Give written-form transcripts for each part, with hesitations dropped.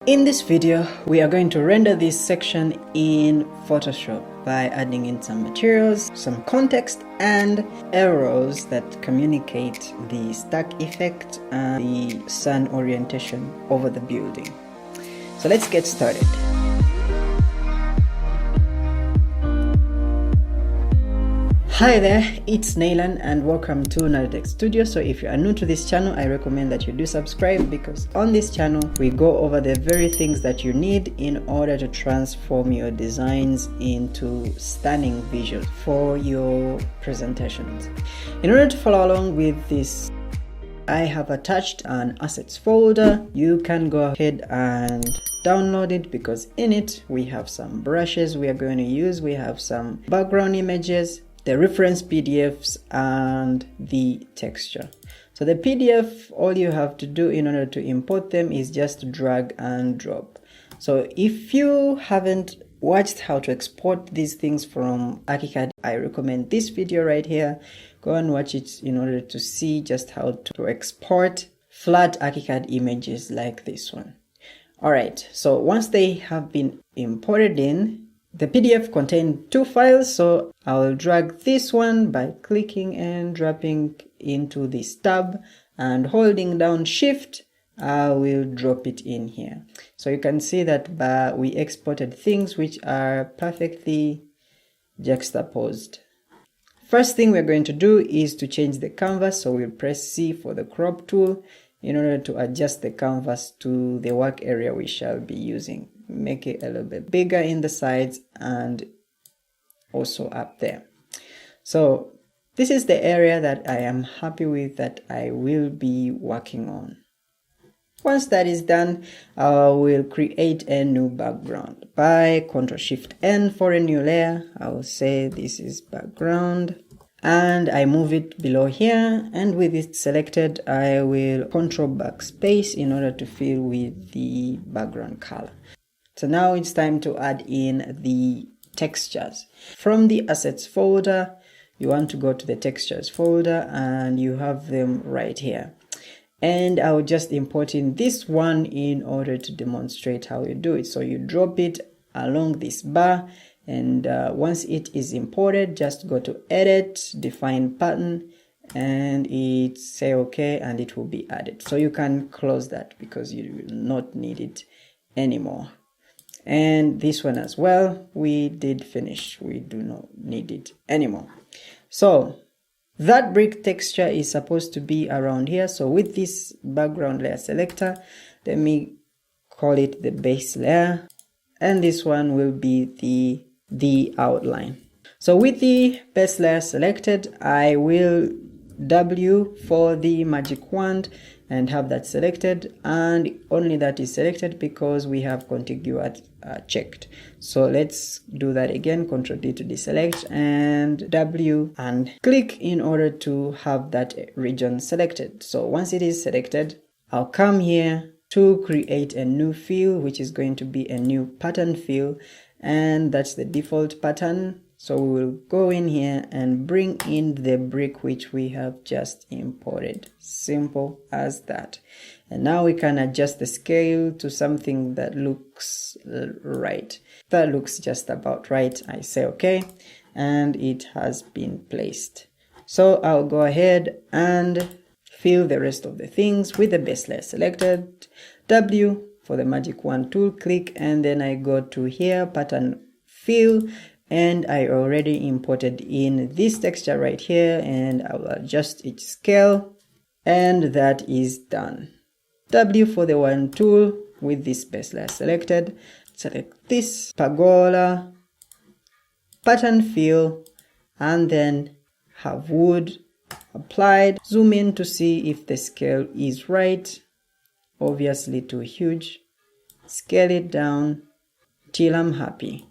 In this video, we are going to render this section in Photoshop by adding in some materials, some context, and arrows that communicate the stack effect and the sun orientation over the building. So let's get started. Hi there, it's Naylan and welcome to Nartech Studio. So if you are new to this channel, I recommend that you do subscribe, because on this channel we go over the very things that you need in order to transform your designs into stunning visuals for your presentations. In order to follow along with this, I have attached an assets folder. You can go ahead and download it, because in it we have some brushes we are going to use, we have some background images, the reference PDFs, and the texture. So the PDF, all you have to do in order to import them is just drag and drop. So if you haven't watched how to export these things from ArchiCAD, I recommend this video right here. Go and watch it in order to see just how to export flat ArchiCAD images like this one. Alright, so once they have been imported in, the PDF contains two files, so I'll drag this one by clicking and dropping into this tab, and holding down Shift, I will drop it in here. So you can see that we exported things which are perfectly juxtaposed. First thing we're going to do is to change the canvas, so we'll press C for the crop tool in order to adjust the canvas to the work area we shall be using. Make it a little bit bigger in the sides and also up there. So this is the area that I am happy with, that I will be working on. Once that is done, I will create a new background by Ctrl+Shift+N for a new layer. I will say this is background, and I move it below here, and with it selected I will Ctrl+Backspace in order to fill with the background color. So now it's time to add in the textures. From the assets folder, you want to go to the textures folder, and you have them right here. And I'll just import in this one in order to demonstrate how you do it. So you drop it along this bar, and once it is imported, just go to Edit, Define Pattern, and say OK, and it will be added. So you can close that because you will not need it anymore. And this one as well, we did finish. We do not need it anymore. So that brick texture is supposed to be around here. So with this background layer selector, let me call it the base layer, and this one will be the outline. So with the base layer selected, I will W for the magic wand and have that selected, and only that is selected because we have contiguous checked. So let's do that again. Ctrl D to deselect, and W and click in order to have that region selected. So once it is selected, I'll come here to create a new fill, which is going to be a new pattern fill, and that's the default pattern. So we will go in here and bring in the brick which we have just imported. Simple as that. And now we can adjust the scale to something that looks right. That looks just about right. I say OK, and it has been placed. So I'll go ahead and fill the rest of the things with the base layer selected. W for the magic wand tool, click, and then I go to here, pattern fill, and I already imported in this texture right here, and I will adjust its scale, and that is done. W for the wand tool with this base layer selected, select this pergola, pattern fill, and then have wood applied. Zoom in to see if the scale is right. Obviously too huge. Scale it down till I'm happy.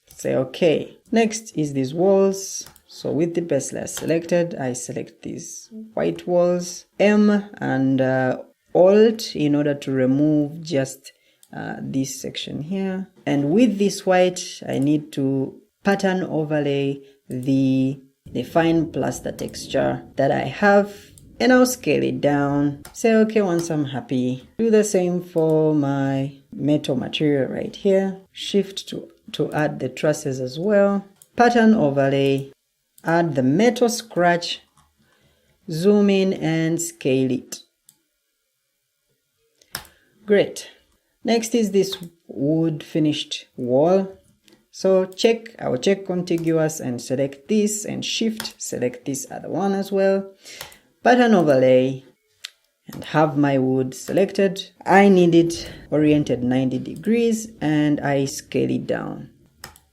Say OK. Next is these walls. So with the base layer selected, I select these white walls, M and Alt in order to remove just this section here. And with this white, I need to pattern overlay the fine plaster texture that I have and I'll scale it down. Say okay once I'm happy. Do the same for my metal material right here. Shift to add the trusses as well. Pattern overlay, add the metal scratch, zoom in and scale it. Great. Next is this wood finished wall. So I will check contiguous and select this, and shift, select this other one as well. Pattern overlay, and have my wood selected. I need it oriented 90 degrees and I scale it down.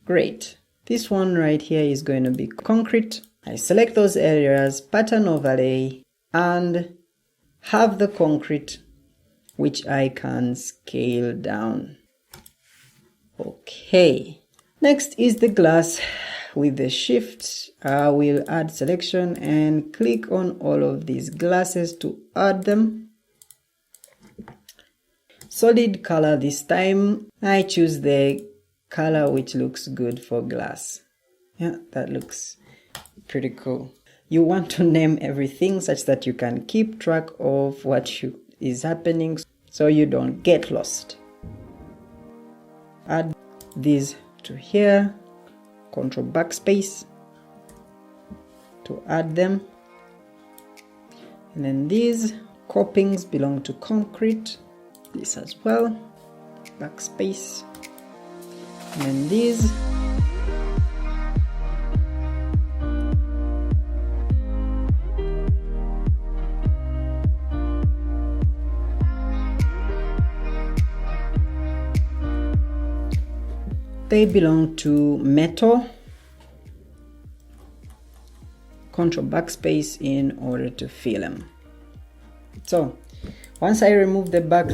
Great. This one right here is going to be concrete. I select those areas, pattern overlay, and have the concrete, which I can scale down. Okay. Next is the glass. With the shift, I will add selection and click on all of these glasses to add them. Solid color this time. I choose the color which looks good for glass. Yeah, that looks pretty cool. You want to name everything such that you can keep track of what is happening so you don't get lost. Add these to here. Control backspace to add them. And then these copings belong to concrete. This as well. Backspace. And then these. They belong to metal. Control backspace in order to fill them. So once I remove the back,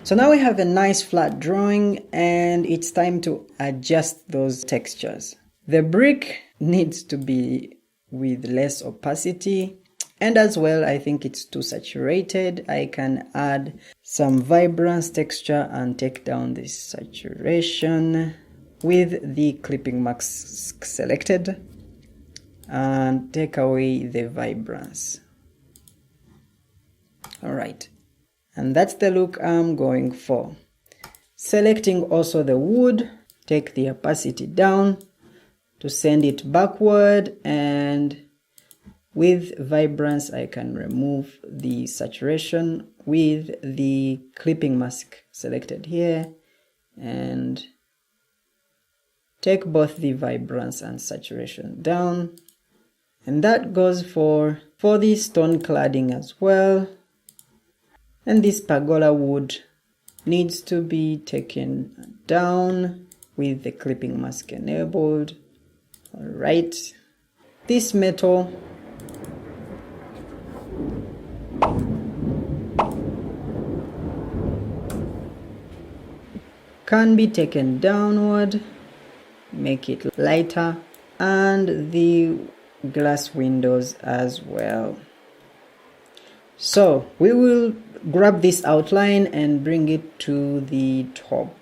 so now we have a nice flat drawing, and it's time to adjust those textures. The brick needs to be with less opacity. And as well, I think it's too saturated. I can add some vibrance texture and take down this saturation with the clipping mask selected and take away the vibrance. All right. And that's the look I'm going for. Selecting also the wood, take the opacity down to send it backward, and with vibrance, I can remove the saturation with the clipping mask selected here and take both the vibrance and saturation down. And that goes for the stone cladding as well. And this pergola wood needs to be taken down with the clipping mask enabled. All right. This metal can be taken downward, make it lighter, and the glass windows as well. So we will grab this outline and bring it to the top.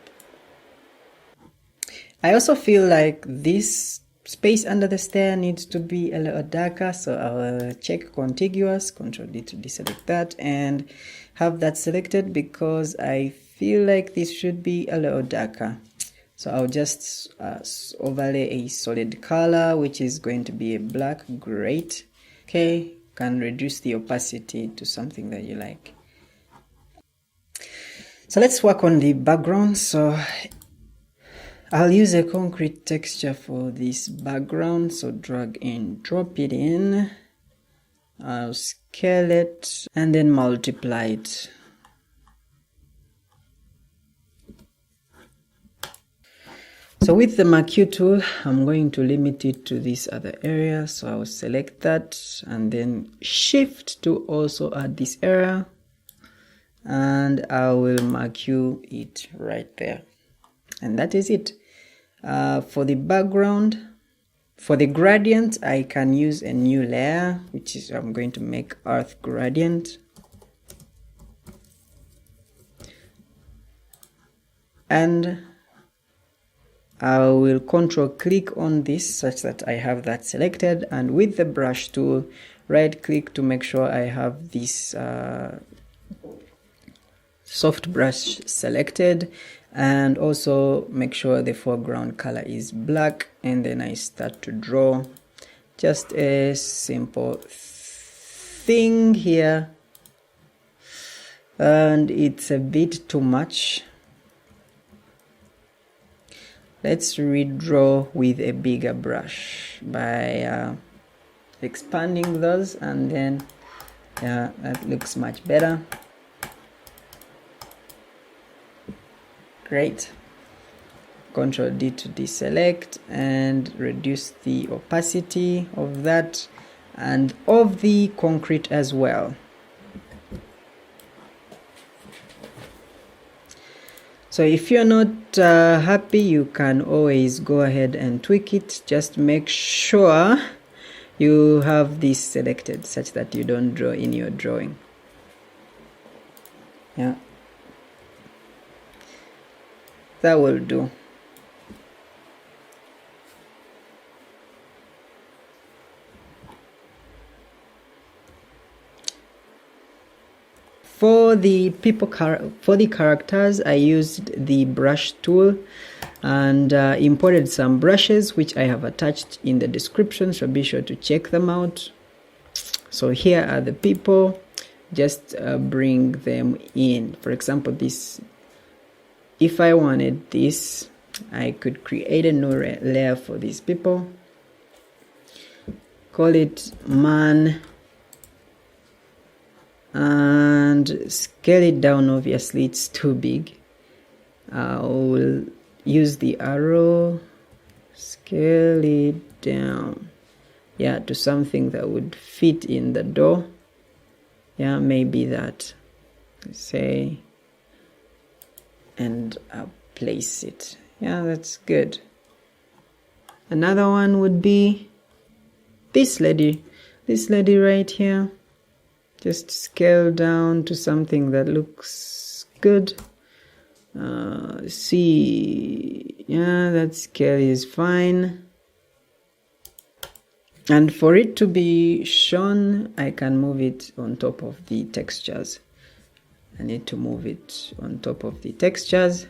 I also feel like this space under the stair needs to be a little darker, so I'll check contiguous, Ctrl D to deselect that, and have that selected because I feel like this should be a little darker. So I'll just overlay a solid color, which is going to be a black. Great. Okay, can reduce the opacity to something that you like. So let's work on the background. So I'll use a concrete texture for this background. So drag in, drop it in. I'll scale it and then multiply it. So with the Marquee tool, I'm going to limit it to this other area. So I'll select that and then shift to also add this area. And I will Marquee it right there. And that is it. For the background, for the gradient, I can use a new layer, which is I'm going to make earth gradient. And I will control click on this such that I have that selected, and with the brush tool right click to make sure I have this soft brush selected, and also make sure the foreground color is black, and then I start to draw just a simple thing here, and it's a bit too much. Let's redraw with a bigger brush by expanding those, and then yeah, that looks much better. Great. Ctrl D to deselect and reduce the opacity of that and of the concrete as well. So if you're not happy, you can always go ahead and tweak it. Just make sure you have this selected such that you don't draw in your drawing. Yeah, that will do. For the characters, I used the brush tool and imported some brushes which I have attached in the description, so be sure to check them out. So here are the people. Just bring them in. For example, this, if I wanted this, I could create a new layer for these people, call it man, and scale it down. Obviously it's too big. I will use the arrow, scale it down, yeah, to something that would fit in the door. Yeah, maybe that, say, and I'll place it. Yeah, that's good. Another one would be this lady right here. Just scale down to something that looks good. See, yeah, that scale is fine. And for it to be shown, I can move it on top of the textures. I need to move it on top of the textures.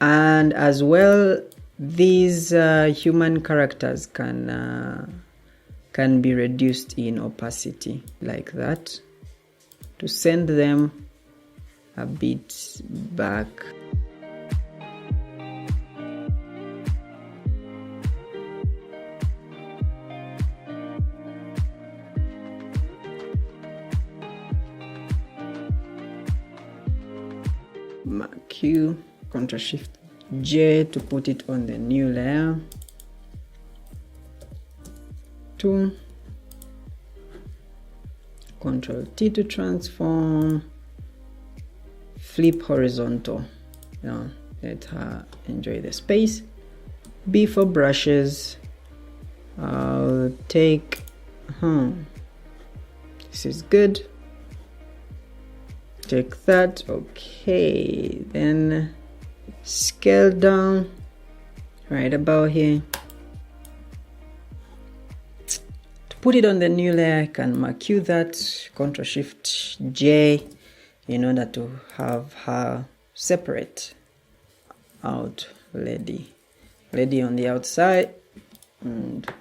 And as well, these human characters can be reduced in opacity like that to send them a bit back. Mark Q, Ctrl Shift J to put it on the new layer. 2, Ctrl T to transform, flip horizontal. Now let her enjoy the space. B for brushes. I'll take, this is good. Take that. Okay, then scale down right about here. Put it on the new layer. I can mark you that, Ctrl Shift J, in order to have her separate out. Lady on the outside, and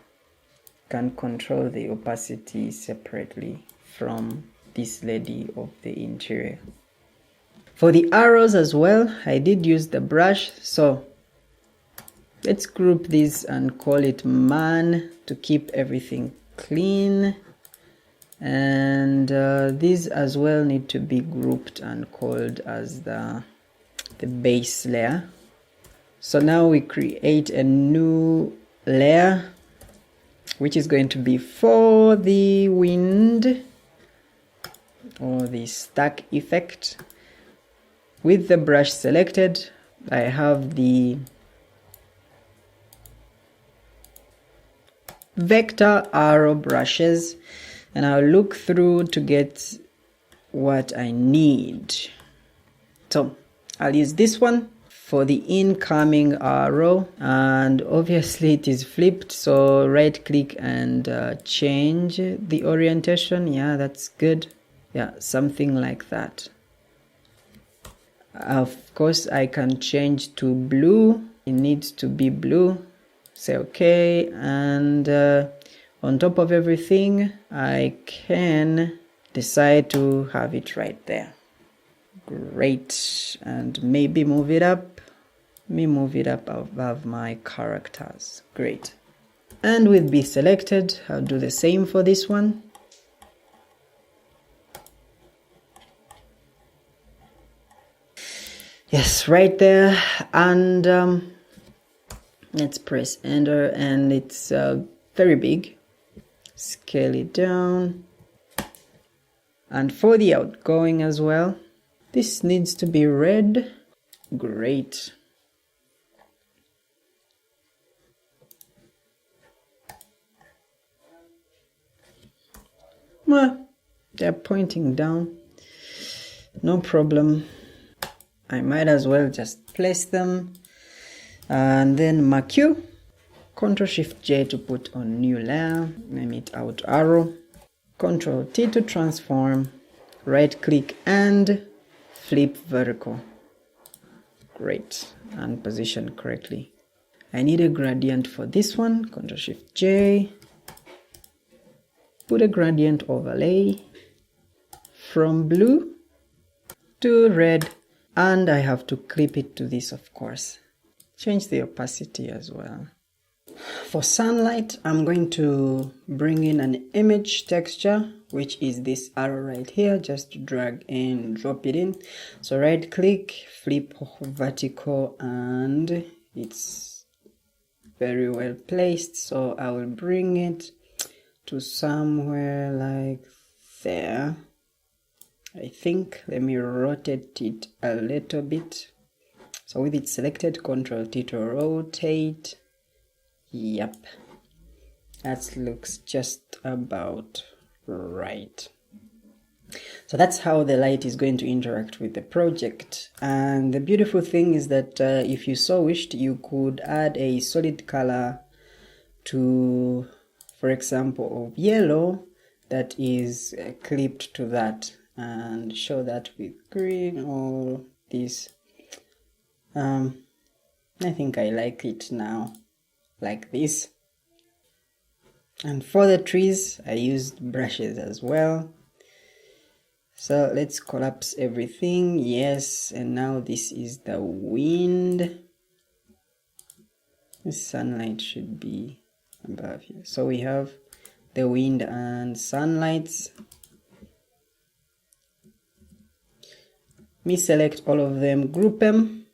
can control the opacity separately from this lady of the interior. For the arrows as well, I did use the brush, so let's group these and call it man to keep everything clean, and these as well need to be grouped and called as the base layer. So now we create a new layer which is going to be for the wind or the stack effect. With the brush selected, I have the vector arrow brushes, and I'll look through to get what I need. So I'll use this one. for the incoming arrow, and obviously it is flipped, so right click and change the orientation. Yeah, that's good. Yeah, something like that. Of course I can change to blue. It needs to be blue. Say okay, and on top of everything I can decide to have it right there. Great. And maybe move it up. Move it up above my characters. Great. And with B selected, I'll do the same for this one. Yes, right there. And let's press enter, and it's very big. Scale it down. And for the outgoing as well, this needs to be red. Great. Well, they're pointing down. No problem. I might as well just place them. And then mark Q. Ctrl Shift J to put on new layer. Name it out arrow. Ctrl T to transform. Right click and flip vertical. Great. And position correctly. I need a gradient for this one. Ctrl Shift J. Put a gradient overlay from blue to red, and I have to clip it to this, of course. Change the opacity as well. For sunlight, I'm going to bring in an image texture, which is this arrow right here. Just drag and drop it in. So right click, flip vertical, and it's very well placed. So I will bring it to somewhere like there. I think, let me rotate it a little bit. So with it selected, Ctrl T to rotate. Yep, that looks just about right. So that's how the light is going to interact with the project. And the beautiful thing is that if you so wished, you could add a solid color to, for example, of yellow that is clipped to that, and show that with green or this. I think I like it now like this. And for the trees, I used brushes as well. So let's collapse everything. Yes, and now this is the wind. The sunlight should be above here. So we have the wind and sunlights. Me select all of them, group them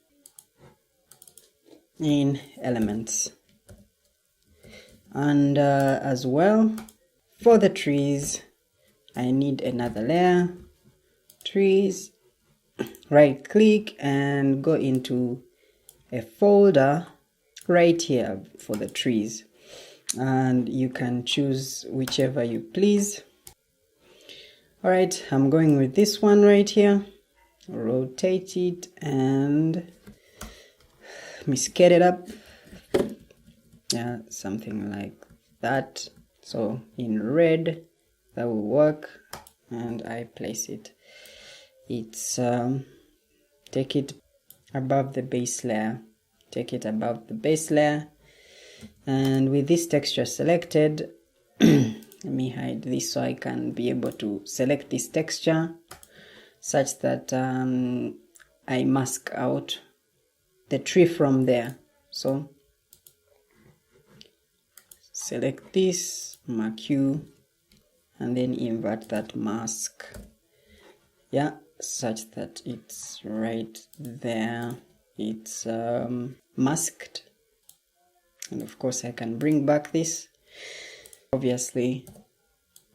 in elements. And as well, for the trees, I need another layer. Trees, right click and go into a folder right here for the trees, and you can choose whichever you please. All right, I'm going with this one right here. Rotate it and scale it up. Yeah, something like that. So in red, that will work. And I place it. It's take it above the base layer. Take it above the base layer. And with this texture selected, let me hide this so I can be able to select this texture such that I mask out the tree from there. So select this, mark Q, and then invert that mask. Yeah, such that it's right there. It's masked. And of course I can bring back this. Obviously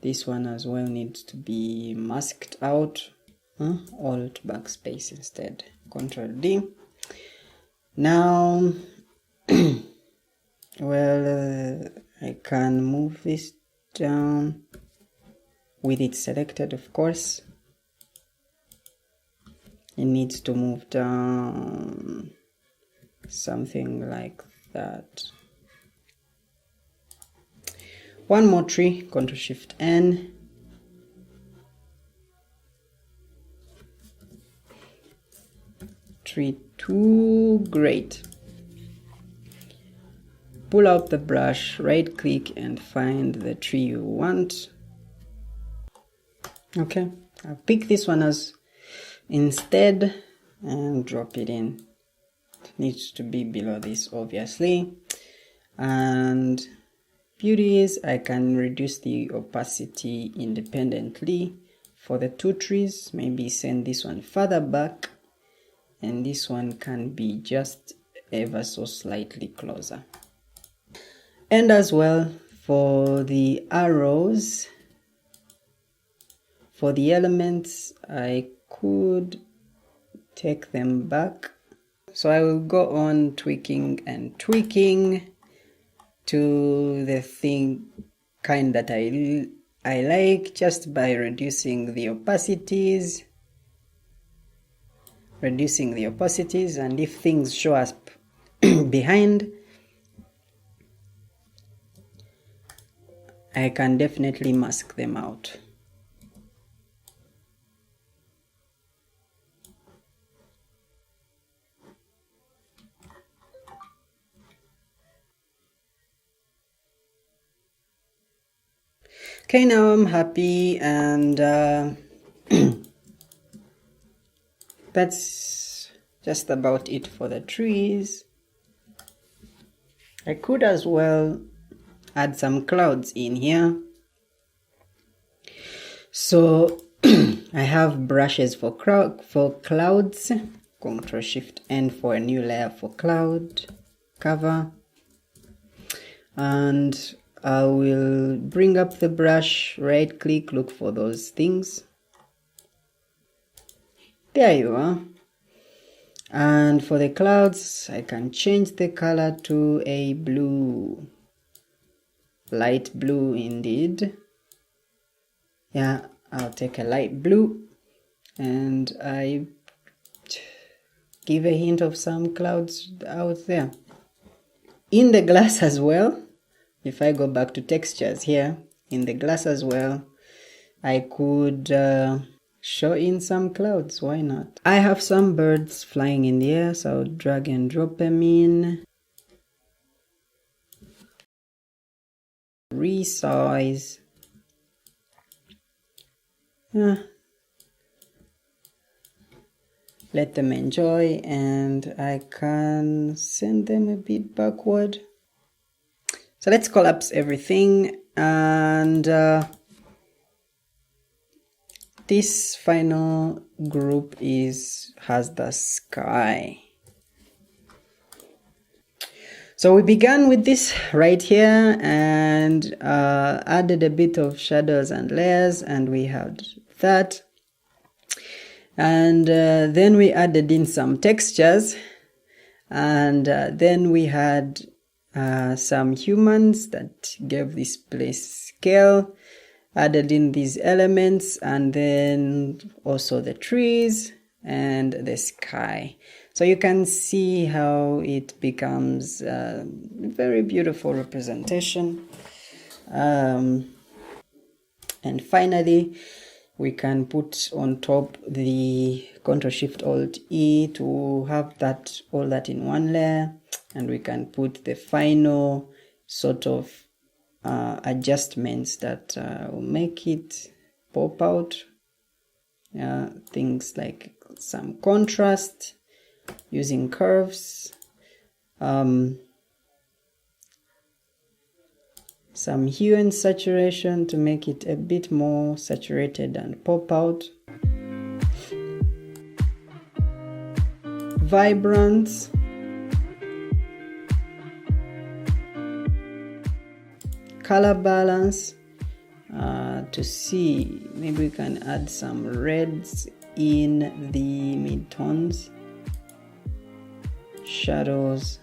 this one as well needs to be masked out. Alt backspace instead. Ctrl D. Now well, I can move this down with it selected, of course. It needs to move down something like that. One more tree, Ctrl Shift N. Tree 2, great. Pull out the brush, right click and find the tree you want. Okay, I'll pick this one as instead and drop it in. It needs to be below this, obviously. And beauty is I can reduce the opacity independently for the two trees. Maybe send this one further back, and this one can be just ever so slightly closer. And as well for the arrows, for the elements, I could take them back. So I will go on tweaking and tweaking to the thing kind that I like, just by reducing the opacities. And if things show up behind, I can definitely mask them out. Okay, now I'm happy, and that's just about it for the trees. I could as well add some clouds in here. So I have brushes for clouds. Ctrl Shift N for a new layer for cloud cover, and I will bring up the brush, right click, look for those things. There you are. And for the clouds, I can change the color to a blue, light blue indeed. Yeah, I'll take a light blue, and I give a hint of some clouds out there. In the glass as well, if I go back to textures here, in the glass as well, I could show in some clouds, why not? I have some birds flying in the air, so I'll drag and drop them in. Resize. Let them enjoy, and I can send them a bit backward. So let's collapse everything, and this final group has the sky. So we began with this right here and added a bit of shadows and layers, and we had that. And then we added in some textures, and then we had some humans that gave this place scale, added in these elements, and then also the trees and the sky. So you can see how it becomes a very beautiful representation. And finally, we can put on top the Ctrl Shift Alt E to have all that in one layer, and we can put the final sort of adjustments that will make it pop out. Things like some contrast using curves, some hue and saturation to make it a bit more saturated and pop out, vibrance, color balance, to see maybe we can add some reds in the mid-tones, shadows.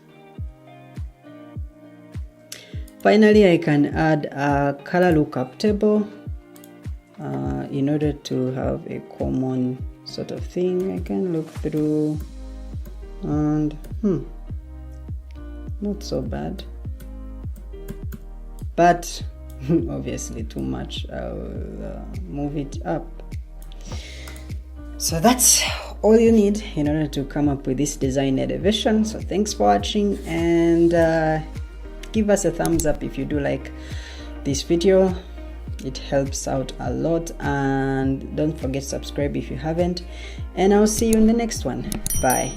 Finally, I can add a color lookup table in order to have a common sort of thing I can look through, and not so bad, but obviously too much. I'll move it up. So that's all you need in order to come up with this design elevation. So thanks for watching, and give us a thumbs up if you do like this video. It helps out a lot, and don't forget to subscribe if you haven't, and I'll see you in the next one. Bye.